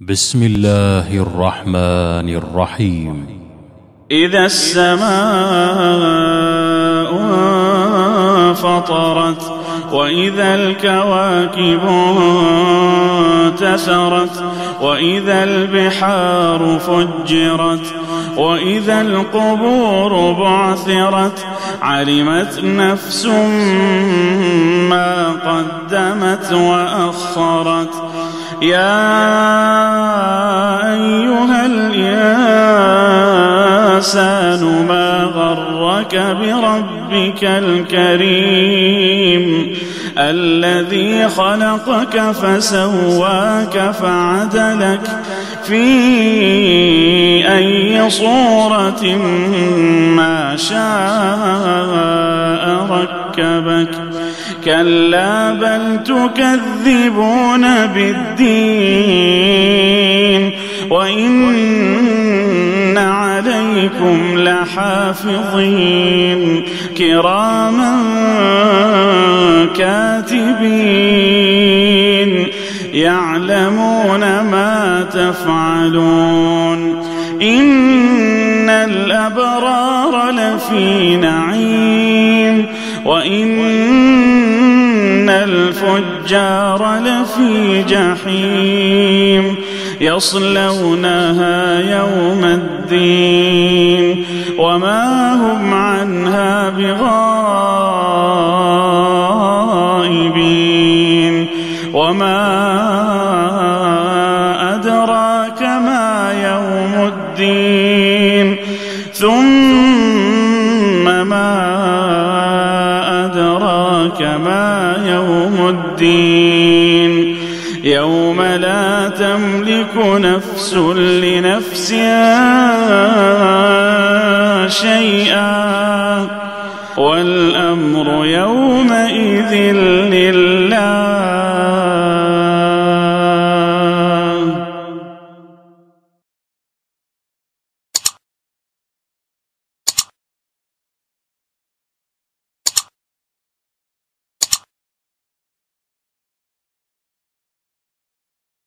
بسم الله الرحمن الرحيم. إذا السماء انفطرت وإذا الكواكب انتثرت وإذا البحار فجرت وإذا القبور بعثرت علمت نفس ما قدمت وأخرت. يا أيها الإنسان ما غرك بربك الكريم الذي خلقك فسواك فعدلك في أي صورة ما شاء ركبك. كلا بل تكذبون بالدين وإن عليكم لحافظين كراما كاتبين يعلمون ما تفعلون. إن الأبرار لفي نعيم وإن الفجار لفي جحيم يصلونها يوم الدين وما هم عنها بغائبين. وما أدراك ما يوم الدين ثم ما أدراك ما يوم الدين يوم لا تملك نفس لنفس شيئا والأمر يومئذ